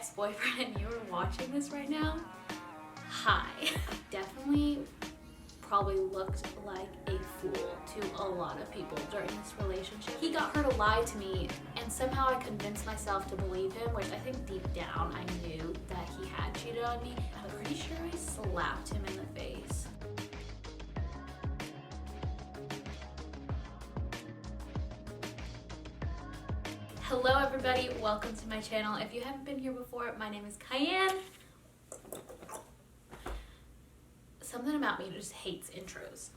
ex-boyfriend and you are watching this right now, hi. Definitely probably looked like a fool to a lot of people during this relationship. He got her to lie to me, and somehow I convinced myself to believe him, which I think deep down I knew that he had cheated on me. I'm pretty sure I slapped him in the face. Hello everybody, welcome to my channel. If you haven't been here before, my name is Kian. Something about me just hates intros.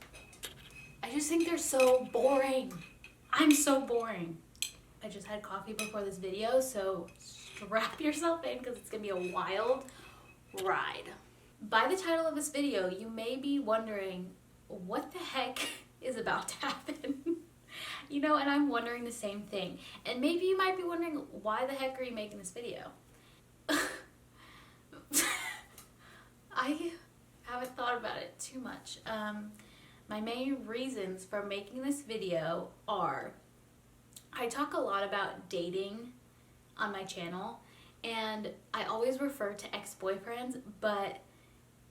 I just think they're so boring. I'm so boring. I just had coffee before this video, so strap yourself in because it's gonna be a wild ride. By the title of this video, you may be wondering what the heck is about to happen. You know, and I'm wondering the same thing. And maybe you might be wondering, why the heck are you making this video? I haven't thought about it too much. My main reasons for making this video are, I talk a lot about dating on my channel, and I always refer to ex-boyfriends, but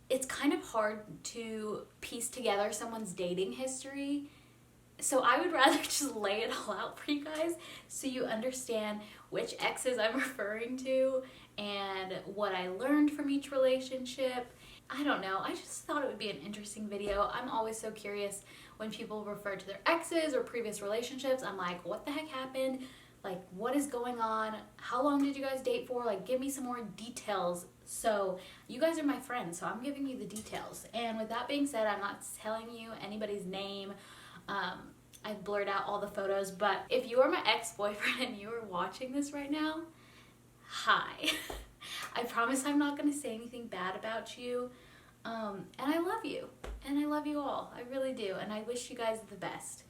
it's kind of hard to piece together someone's dating history. So I would rather just lay it all out for you guys so you understand which exes I'm referring to and what I learned from each relationship. I don't know, I just thought it would be an interesting video. I'm always so curious when people refer to their exes or previous relationships. I'm like, what the heck happened? Like, what is going on? How long did you guys date for? Like, give me some more details. So you guys are my friends, so I'm giving you the details. And with that being said, I'm not telling you anybody's name. I've blurred out all the photos, but if you are my ex-boyfriend and you are watching this right now, hi. I promise I'm not going to say anything bad about you, and I love you, and I love you all. I really do, and I wish you guys the best.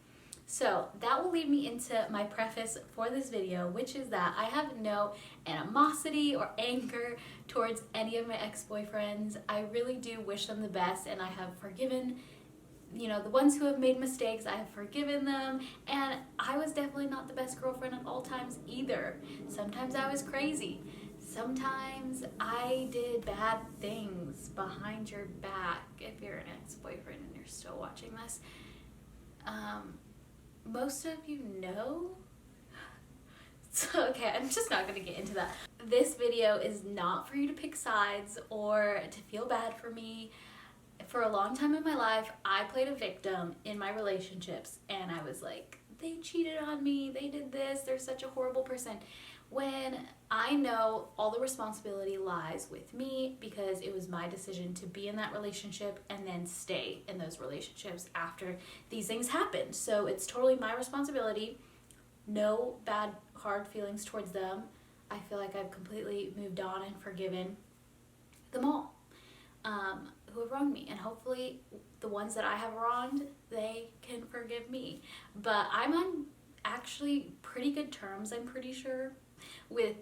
So that will lead me into my preface for this video, which is that I have no animosity or anger towards any of my ex-boyfriends. I really do wish them the best, and I have forgiven, you know, the ones who have made mistakes. I have forgiven them, and I was definitely not the best girlfriend at all times either. Sometimes I was crazy. Sometimes I did bad things behind your back. If you're an ex-boyfriend and you're still watching this, most of you know. So, okay, I'm just not gonna get into that. This video is not for you to pick sides or to feel bad for me. For a long time in my life, I played a victim in my relationships, and I was like, they cheated on me, they did this, they're such a horrible person. When I know all the responsibility lies with me, because it was my decision to be in that relationship and then stay in those relationships after these things happened. So it's totally my responsibility. No bad, hard feelings towards them. I feel like I've completely moved on and forgiven them all. Who have wronged me, and hopefully the ones that I have wronged, they can forgive me. But I'm on actually pretty good terms, I'm pretty sure, with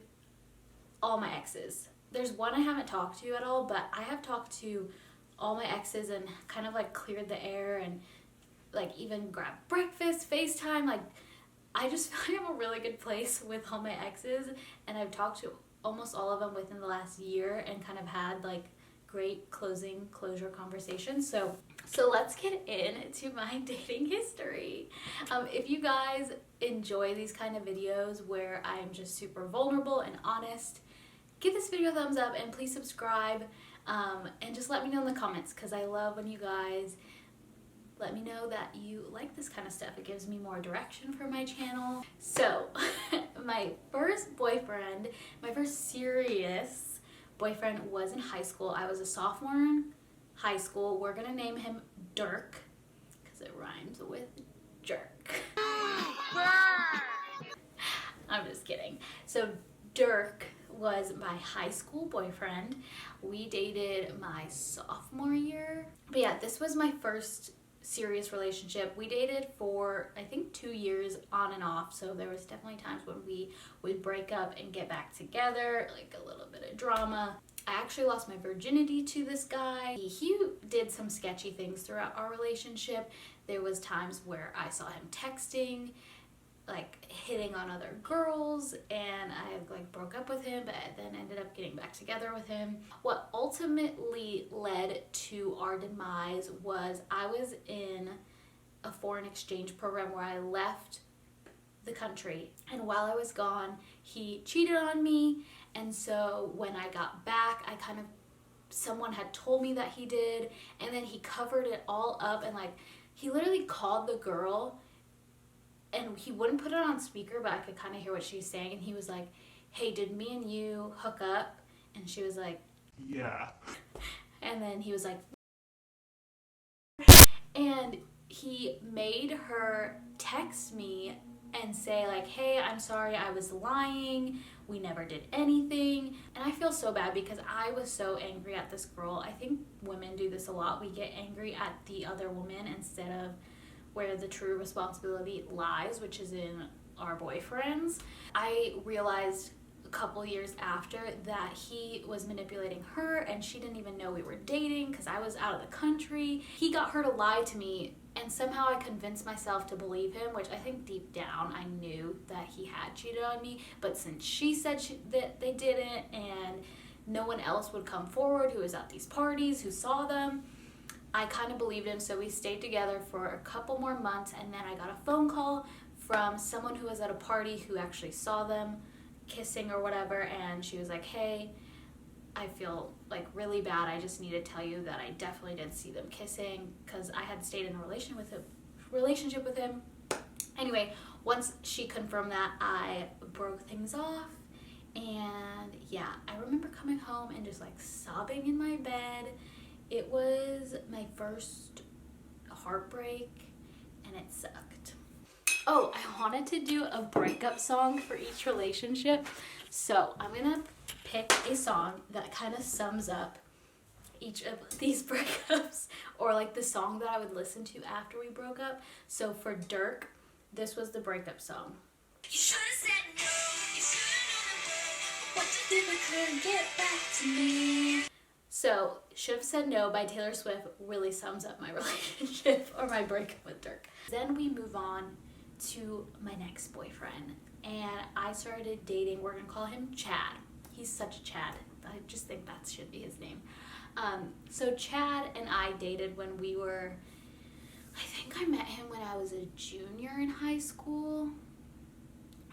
all my exes. There's one I haven't talked to at all, but I have talked to all my exes and kind of like cleared the air and like even grabbed breakfast, FaceTime. Like, I just feel like I'm a really good place with all my exes, and I've talked to almost all of them within the last year and kind of had like great closure conversations. So let's get into my dating history. If you guys enjoy these kind of videos where I'm just super vulnerable and honest, give this video a thumbs up and please subscribe, and just let me know in the comments, because I love when you guys let me know that you like this kind of stuff. It gives me more direction for my channel. So my first boyfriend, my first serious boyfriend, was in high school. I was a sophomore in high school. We're gonna name him Dirk because it rhymes with jerk. I'm just kidding. So Dirk was my high school boyfriend. We dated my sophomore year. But yeah, this was my first serious relationship. We dated for I think 2 years on and off, so there was definitely times when we would break up and get back together, like a little bit of drama. I actually lost my virginity to this guy. He did some sketchy things throughout our relationship. There was times where I saw him texting like hitting on other girls, and I like broke up with him, but then ended up getting back together with him. What ultimately led to our demise was I was in a foreign exchange program where I left the country, and while I was gone, he cheated on me. And so when I got back, someone had told me that he did, and then he covered it all up, and like he literally called the girl, and he wouldn't put it on speaker, but I could kind of hear what she was saying, and he was like, "Hey, did me and you hook up?" And she was like, "Yeah." And then he was like, and he made her text me and say like, "Hey, I'm sorry, I was lying, we never did anything." And I feel so bad because I was so angry at this girl. I think women do this a lot. We get angry at the other woman instead of where the true responsibility lies, which is in our boyfriends. I realized a couple years after that he was manipulating her, and she didn't even know we were dating because I was out of the country. He got her to lie to me, and somehow I convinced myself to believe him, which I think deep down I knew that he had cheated on me. But since she said that they didn't, and no one else would come forward who was at these parties, who saw them, I kind of believed him. So we stayed together for a couple more months, and then I got a phone call from someone who was at a party who actually saw them kissing or whatever, and she was like, "Hey, I feel like really bad. I just need to tell you that I definitely did see them kissing," because I had stayed in a relationship with him. Anyway, once she confirmed that, I broke things off, and yeah, I remember coming home and just like sobbing in my bed. It was my first heartbreak, and it sucked. Oh, I wanted to do a breakup song for each relationship, so I'm gonna pick a song that kind of sums up each of these breakups, or like the song that I would listen to after we broke up. So for Dirk, this was the breakup song. You should have said no, you should have known what to do, but couldn't get back to me. So Should Have Said No by Taylor Swift really sums up my relationship or my breakup with Dirk. Then we move on to my next boyfriend, and I started dating, we're gonna call him Chad. He's such a Chad. I just think that should be his name. So Chad and I dated when we were, I think I met him when I was a junior in high school.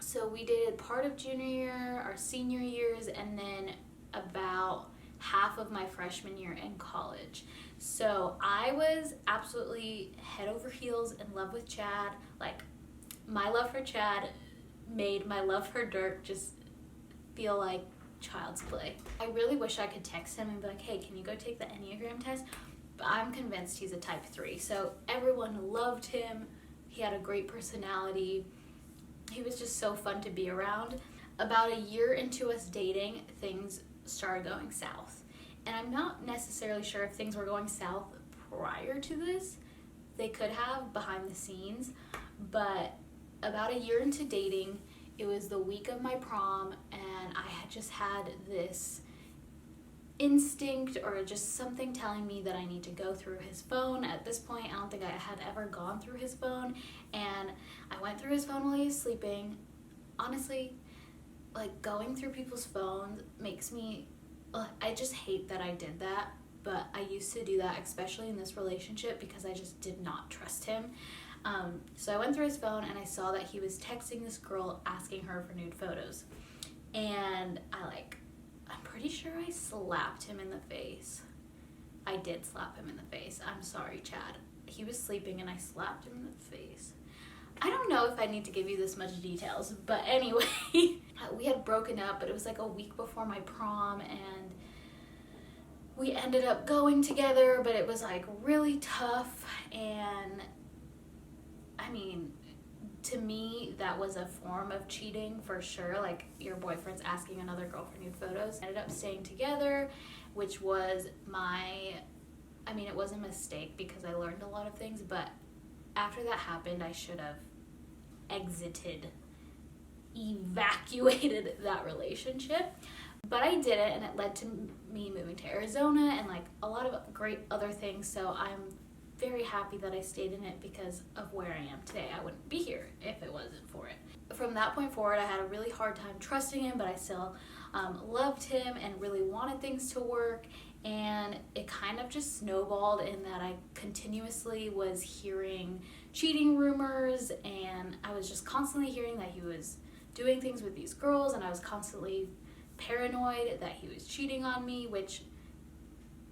So we dated part of junior year, our senior years, and then about half of my freshman year in college. So I was absolutely head over heels in love with Chad. Like, my love for Chad made my love for Dirk just feel like child's play. I really wish I could text him and be like, "Hey, can you go take the Enneagram test?" But I'm convinced he's a type 3. So everyone loved him. He had a great personality. He was just so fun to be around. About a year into us dating, things started going south. And I'm not necessarily sure if things were going south prior to this. They could have behind the scenes. But about a year into dating, it was the week of my prom, and I had just had this instinct or just something telling me that I need to go through his phone. At this point, I don't think I had ever gone through his phone, and I went through his phone while he was sleeping. Honestly, like, going through people's phones makes me, I just hate that I did that, but I used to do that, especially in this relationship, because I just did not trust him. So I went through his phone, and I saw that he was texting this girl asking her for nude photos, and I'm pretty sure I slapped him in the face. I did slap him in the face. I'm sorry, Chad. He was sleeping, and I slapped him in the face. I don't know if I need to give you this much details, but anyway, we had broken up, but it was like a week before my prom, and we ended up going together, but it was like really tough. And I mean, to me, that was a form of cheating for sure. Like, your boyfriend's asking another girl for nude photos. Ended up staying together, which was it was a mistake because I learned a lot of things, but after that happened, I should have evacuated that relationship. But I didn't, and it led to me moving to Arizona and like a lot of great other things. So I'm very happy that I stayed in it because of where I am today. I wouldn't be here if it wasn't for it. From that point forward, I had a really hard time trusting him, but I still loved him and really wanted things to work. And it kind of just snowballed in that I continuously was hearing cheating rumors, and I was just constantly hearing that he was doing things with these girls, and I was constantly paranoid that he was cheating on me, which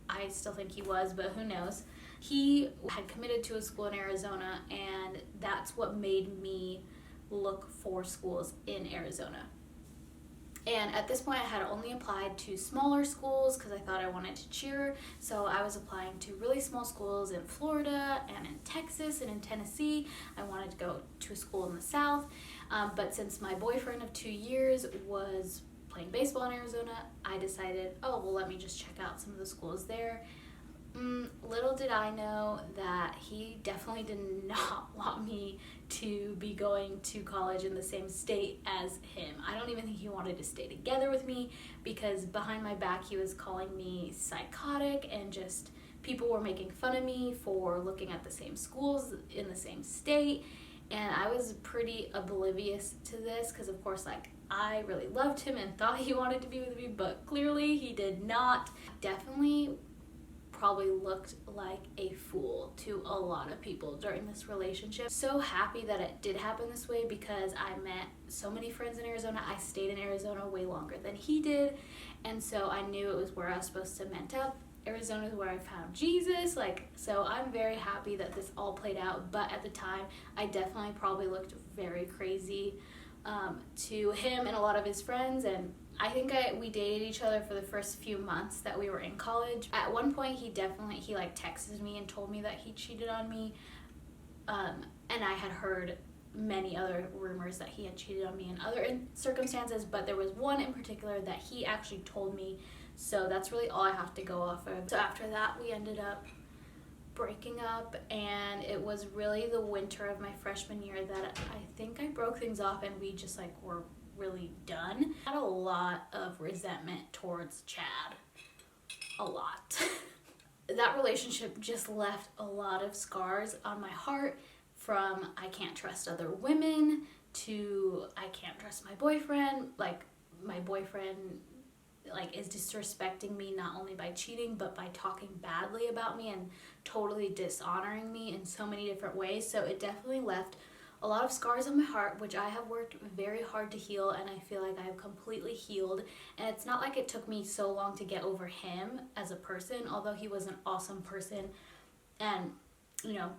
I still think he was, but who knows. He had committed to a school in Arizona, and that's what made me look for schools in Arizona. And at this point, I had only applied to smaller schools because I thought I wanted to cheer. So I was applying to really small schools in Florida and in Texas and in Tennessee. I wanted to go to a school in the South. But since my boyfriend of 2 years was playing baseball in Arizona, I decided, oh, well, let me just check out some of the schools there. Little did I know that he definitely did not want me to be going to college in the same state as him. I don't even think he wanted to stay together with me because behind my back he was calling me psychotic, and just people were making fun of me for looking at the same schools in the same state. And I was pretty oblivious to this because, of course, like, I really loved him and thought he wanted to be with me, but clearly he did not. Definitely probably looked like a fool to a lot of people during this relationship. So happy that it did happen this way because I met so many friends in Arizona. I stayed in Arizona way longer than he did, and so I knew it was where I was supposed to meet up. Arizona is where I found Jesus, so I'm very happy that this all played out. But at the time, I definitely probably looked very crazy to him and a lot of his friends, and I think we dated each other for the first few months that we were in college. At one point, he texted me and told me that he cheated on me, and I had heard many other rumors that he had cheated on me in other circumstances, but there was one in particular that he actually told me, so that's really all I have to go off of. So after that, we ended up breaking up, and it was really the winter of my freshman year that I think I broke things off, and we just were really done. I had a lot of resentment towards Chad. A lot. That relationship just left a lot of scars on my heart, from I can't trust other women to I can't trust my boyfriend. My boyfriend is disrespecting me not only by cheating but by talking badly about me and totally dishonoring me in so many different ways. So it definitely left a lot of scars on my heart, which I have worked very hard to heal, and I feel like I've completely healed. And it's not like it took me so long to get over him as a person, although he was an awesome person and,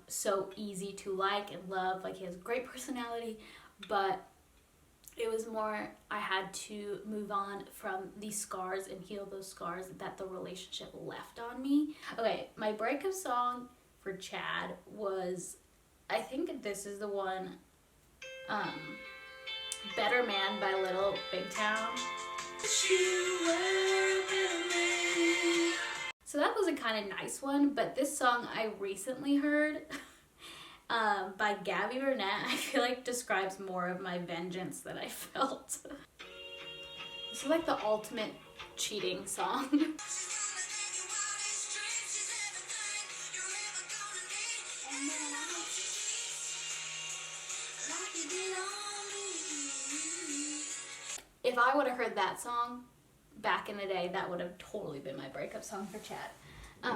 so easy to like and love. He has a great personality, but it was more I had to move on from these scars and heal those scars that the relationship left on me. Okay, my breakup song for Chad was, I think this is the one, Better Man by Little Big Town. So that was a kind of nice one, but this song I recently heard by Gabby Burnett, I feel describes more of my vengeance that I felt. This is the ultimate cheating song. If I would have heard that song back in the day, that would have totally been my breakup song for Chad.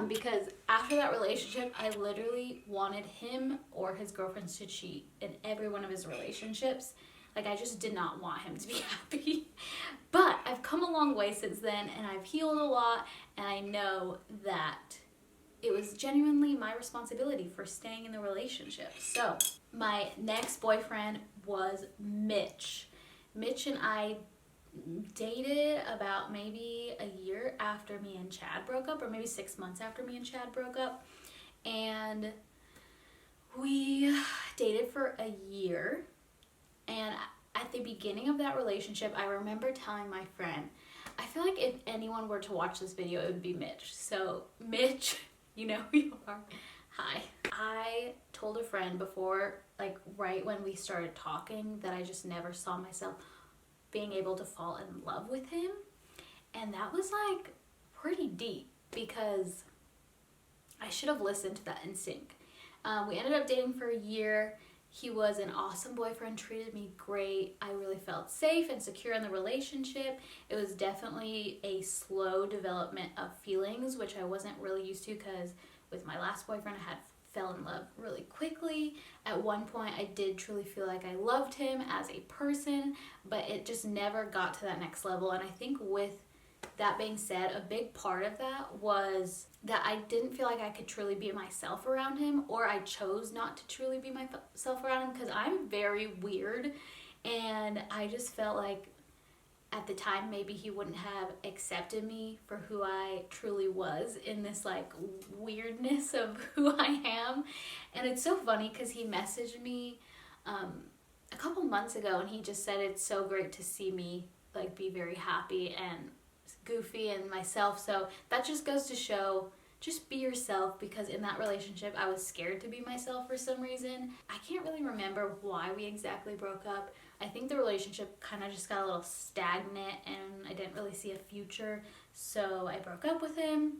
Because after that relationship, I literally wanted him or his girlfriends to cheat in every one of his relationships. I just did not want him to be happy. But I've come a long way since then, and I've healed a lot, and I know that it was genuinely my responsibility for staying in the relationship. So my next boyfriend was Mitch. Mitch and I dated about maybe a year after me and Chad broke up, or maybe 6 months after me and Chad broke up, and we dated for a year. And at the beginning of that relationship, I remember telling my friend, I feel like if anyone were to watch this video, it would be Mitch. So Mitch, you know who you are. Hi. I told a friend before, right when we started talking, that I just never saw myself being able to fall in love with him. And that was pretty deep, because I should have listened to that instinct. We ended up dating for a year. He was an awesome boyfriend, treated me great. I really felt safe and secure in the relationship. It was definitely a slow development of feelings, which I wasn't really used to because with my last boyfriend, I had fell in love really quickly. At one point, I did truly feel like I loved him as a person, but it just never got to that next level. And I think with that being said, a big part of that was that I didn't feel like I could truly be myself around him, or I chose not to truly be myself around him because I'm very weird, and I just felt like at the time maybe he wouldn't have accepted me for who I truly was in this like weirdness of who I am. And it's so funny because he messaged me a couple months ago and he just said it's so great to see me like be very happy and goofy and myself. So that just goes to show, just be yourself, because in that relationship I was scared to be myself for some reason. I can't really remember why we exactly broke up. I think the relationship kind of just got a little stagnant and I didn't really see a future, so I broke up with him.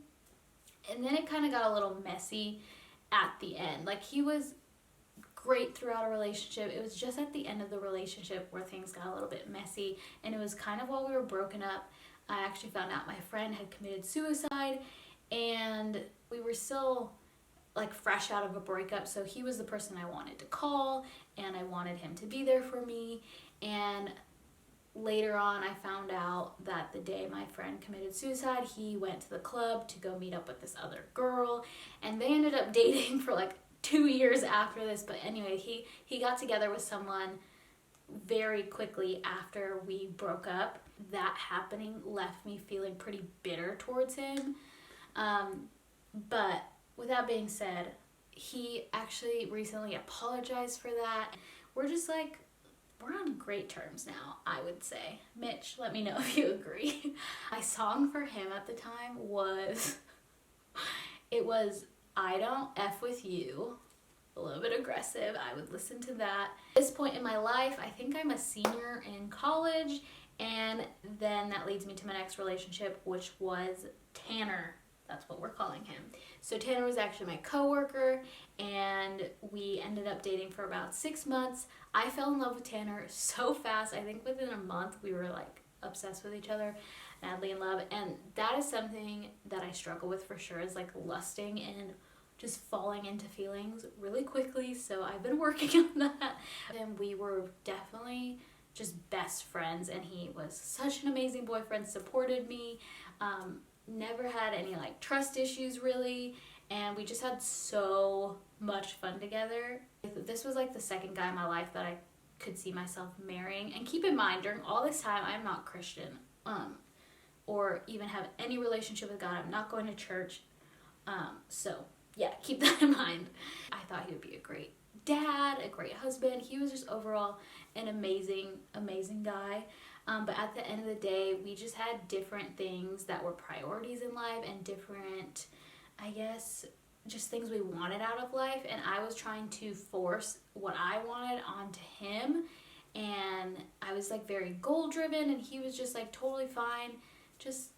And then it kind of got a little messy at the end. Like, he was great throughout a relationship. It was just at the end of the relationship where things got a little bit messy, and it was kind of while we were broken up. I actually found out my friend had committed suicide, and we were still like fresh out of a breakup, so he was the person I wanted to call and I wanted him to be there for me. And later on I found out that the day my friend committed suicide, he went to the club to go meet up with this other girl, and they ended up dating for like 2 years after this. But anyway, he got together with someone very quickly after we broke up. That happening left me feeling pretty bitter towards him. But with that being said, he actually recently apologized for that. We're just like, we're on great terms now, I would say. Mitch, let me know if you agree. My song for him at the time was, it was I Don't F With You. A little bit aggressive. I would listen to that. At this point in my life, I think I'm a senior in college, and then that leads me to my next relationship, which was Tanner. That's what we're calling him. So Tanner was actually my coworker, and we ended up dating for about 6 months. I fell in love with Tanner so fast. I think within a month we were like obsessed with each other, madly in love. And that is something that I struggle with for sure, is like lusting and just falling into feelings really quickly. So I've been working on that. And we were definitely just best friends, and he was such an amazing boyfriend, supported me, never had any like trust issues really, and we just had so much fun together. This was like the second guy in my life that I could see myself marrying. And keep in mind, during all this time, I'm not Christian, or even have any relationship with God. I'm not going to church. So yeah, keep that in mind. I thought he would be a great dad, a great husband. He was just overall an amazing, amazing guy. But at the end of the day, we just had different things that were priorities in life, and different, I guess, just things we wanted out of life. And I was trying to force what I wanted onto him. And I was like very goal driven, and he was just like totally fine, just,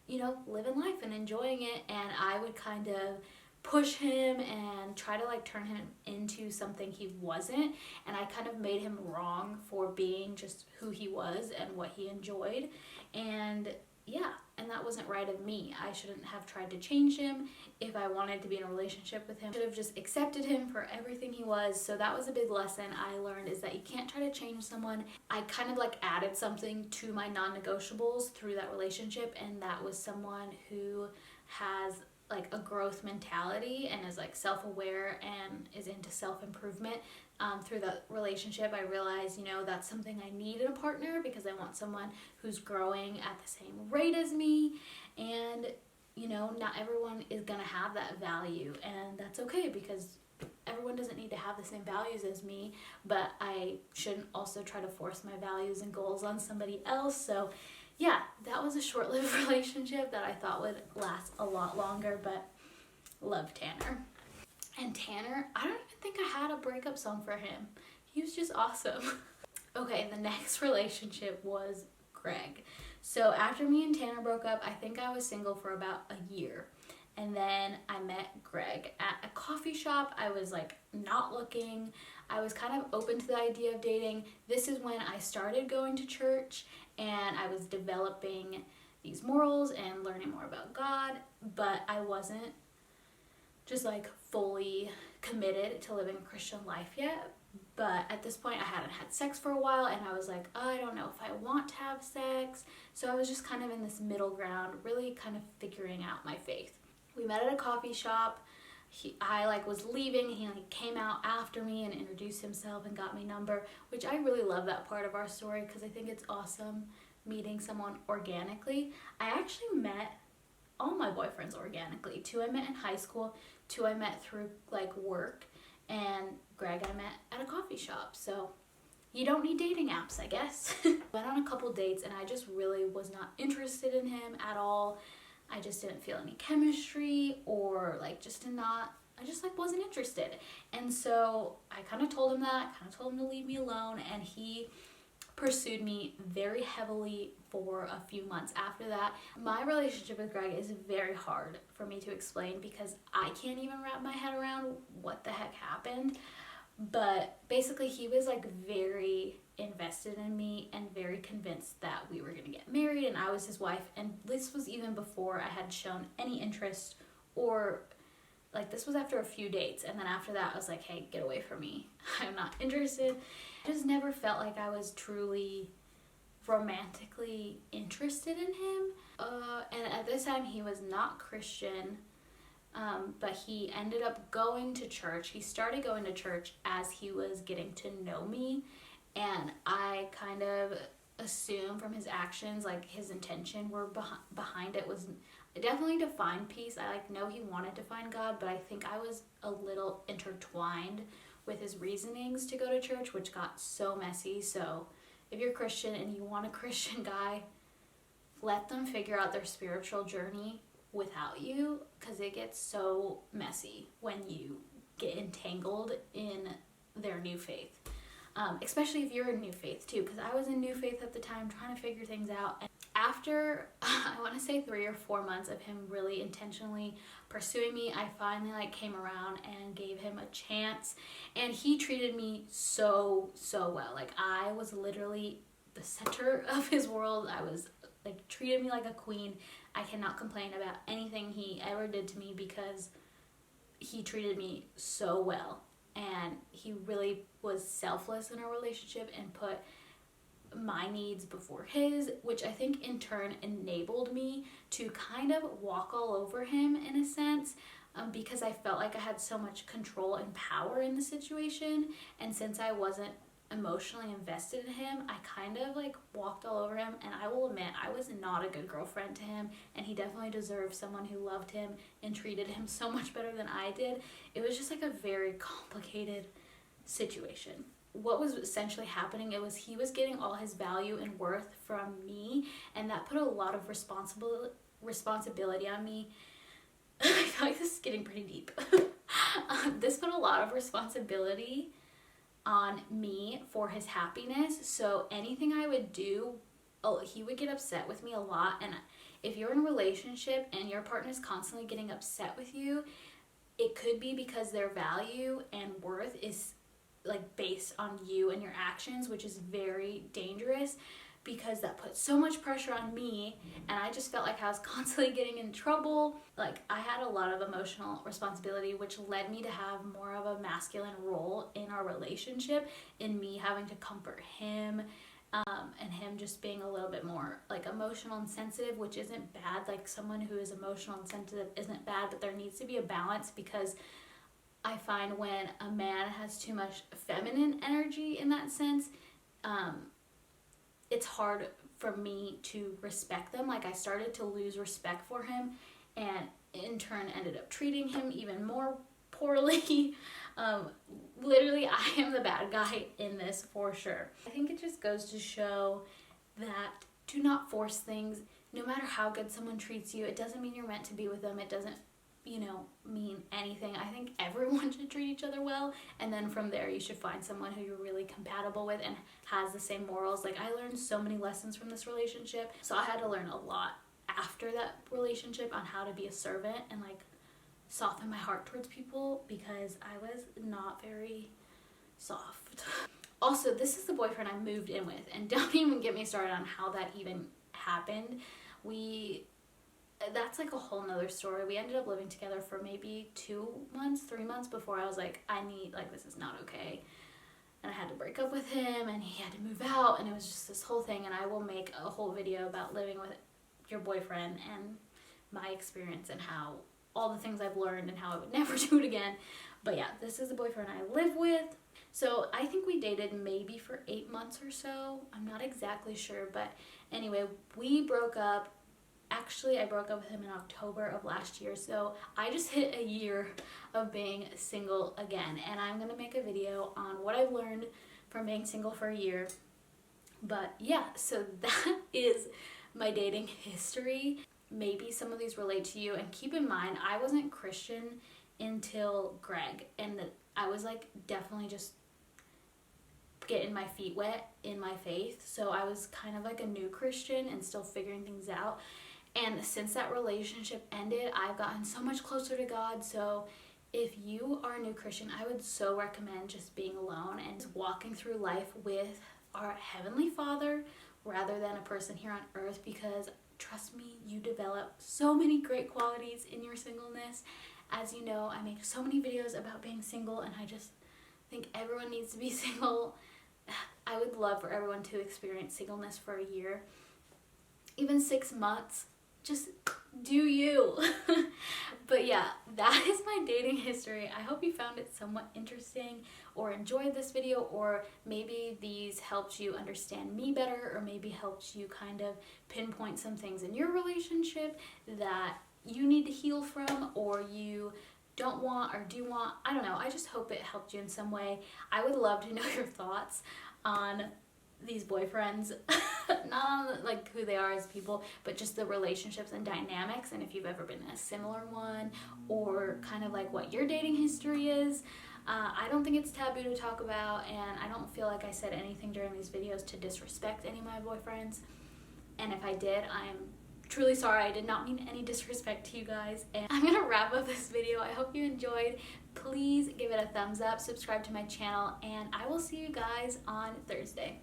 you know, living life and enjoying it. And I would kind of push him and try to like turn him into something he wasn't, and I kind of made him wrong for being just who he was and what he enjoyed. And yeah, and that wasn't right of me. I shouldn't have tried to change him. If I wanted to be in a relationship with him, I should have just accepted him for everything he was. So that was a big lesson I learned, is that you can't try to change someone. I kind of like added something to my non-negotiables through that relationship, and that was someone who has like a growth mentality and is like self-aware and is into self-improvement. Through that relationship, I realized, you know, that's something I need in a partner, because I want someone who's growing at the same rate as me. And, you know, not everyone is gonna have that value, and that's okay, because everyone doesn't need to have the same values as me, but I shouldn't also try to force my values and goals on somebody else. So yeah, that was a short-lived relationship that I thought would last a lot longer, but love Tanner. And Tanner, I don't even think I had a breakup song for him. He was just awesome. Okay, the next relationship was Greg. So after me and Tanner broke up, I think I was single for about a year. And then I met Greg at a coffee shop. I was like not looking. I was kind of open to the idea of dating. This is when I started going to church and I was developing these morals and learning more about God, but I wasn't just like fully committed to living a Christian life yet. But at this point I hadn't had sex for a while and I was like, oh, I don't know if I want to have sex. So I was just kind of in this middle ground, really kind of figuring out my faith. We met at a coffee shop. I like was leaving. He like came out after me and introduced himself and got my number, which I really love that part of our story because I think it's awesome meeting someone organically. I actually met all my boyfriends organically. 2 I met in high school, 2 I met through like work, and Greg I met at a coffee shop. So you don't need dating apps, I guess. Went on a couple dates and I just really was not interested in him at all. I just didn't feel any chemistry or like I just like wasn't interested. And so I kind of told him that, kind of told him to leave me alone, and he pursued me very heavily for a few months after that. My relationship with Greg is very hard for me to explain because I can't even wrap my head around what the heck happened. But basically he was like very invested in me and very convinced that we were gonna get married and I was his wife. And this was even before I had shown any interest, or like this was after a few dates. And then after that I was like, hey, get away from me. I'm not interested. I just never felt like I was truly romantically interested in him. And at this time he was not Christian. But he ended up going to church. He started going to church as he was getting to know me, and I kind of assumed from his actions like his intention were behind it was definitely to find peace. I like know he wanted to find God, but I think I was a little intertwined with his reasonings to go to church, which got so messy. So if you're Christian and you want a Christian guy, let them figure out their spiritual journey without you, because it gets so messy when you get entangled in their new faith, especially if you're in new faith too, because I was in new faith at the time trying to figure things out. And after I want to say 3 or 4 months of him really intentionally pursuing me, I finally like came around and gave him a chance, and he treated me so well. Like I was literally the center of his world. I was like treated me like a queen. I cannot complain about anything he ever did to me because he treated me so well, and he really was selfless in our relationship and put my needs before his, which I think in turn enabled me to kind of walk all over him in a sense, because I felt like I had so much control and power in the situation. And since I wasn't emotionally invested in him, I kind of like walked all over him, and I will admit I was not a good girlfriend to him, and he definitely deserved someone who loved him and treated him so much better than I did. It was just like a very complicated situation. What was essentially happening, it was he was getting all his value and worth from me, and that put a lot of responsibility on me. I feel like this is getting pretty deep. This put a lot of responsibility on me for his happiness. So anything I would do, he would get upset with me a lot. And if you're in a relationship and your partner's constantly getting upset with you, it could be because their value and worth is like based on you and your actions, which is very dangerous because that put so much pressure on me, and I just felt like I was constantly getting in trouble. Like I had a lot of emotional responsibility, which led me to have more of a masculine role in our relationship, in me having to comfort him, and him just being a little bit more like emotional and sensitive, which isn't bad. Like someone who is emotional and sensitive isn't bad, but there needs to be a balance, because I find when a man has too much feminine energy in that sense, it's hard for me to respect them. Like I started to lose respect for him, and in turn ended up treating him even more poorly. Literally, I am the bad guy in this for sure. I think it just goes to show that do not force things. No matter how good someone treats you, it doesn't mean you're meant to be with them. It doesn't, mean anything. I think everyone should treat each other well, and then from there you should find someone who you're really compatible with and has the same morals. Like I learned so many lessons from this relationship, so I had to learn a lot after that relationship on how to be a servant and like soften my heart towards people, because I was not very soft. Also, this is the boyfriend I moved in with, and don't even get me started on how that even happened. That's like a whole nother story. We ended up living together for maybe 2 months, 3 months before I was like, this is not okay. And I had to break up with him, and he had to move out, and it was just this whole thing. And I will make a whole video about living with your boyfriend and my experience and how all the things I've learned and how I would never do it again. But yeah, this is the boyfriend I live with. So I think we dated maybe for 8 months or so. I'm not exactly sure, but anyway, we broke up. Actually, I broke up with him in October of last year, so I just hit a year of being single again, and I'm going to make a video on what I've learned from being single for a year. But yeah, so that is my dating history. Maybe some of these relate to you, and keep in mind, I wasn't Christian until Greg, and I was like definitely just getting my feet wet in my faith, so I was kind of like a new Christian and still figuring things out. And since that relationship ended, I've gotten so much closer to God. So if you are a new Christian, I would so recommend just being alone and walking through life with our Heavenly Father rather than a person here on earth, because trust me, you develop so many great qualities in your singleness. As you know, I make so many videos about being single, and I just think everyone needs to be single. I would love for everyone to experience singleness for a year, even 6 months. Just do you. But yeah, that is my dating history. I hope you found it somewhat interesting or enjoyed this video, or maybe these helped you understand me better, or maybe helped you kind of pinpoint some things in your relationship that you need to heal from, or you don't want or do want. I don't know. I just hope it helped you in some way. I would love to know your thoughts on these boyfriends, not on like who they are as people, but just the relationships and dynamics, and if you've ever been in a similar one, or kind of like what your dating history is. I don't think it's taboo to talk about, and I don't feel like I said anything during these videos to disrespect any of my boyfriends, and if I did, I'm truly sorry. I did not mean any disrespect to you guys. And I'm gonna wrap up this video. I hope you enjoyed. Please give it a thumbs up, subscribe to my channel, and I will see you guys on Thursday.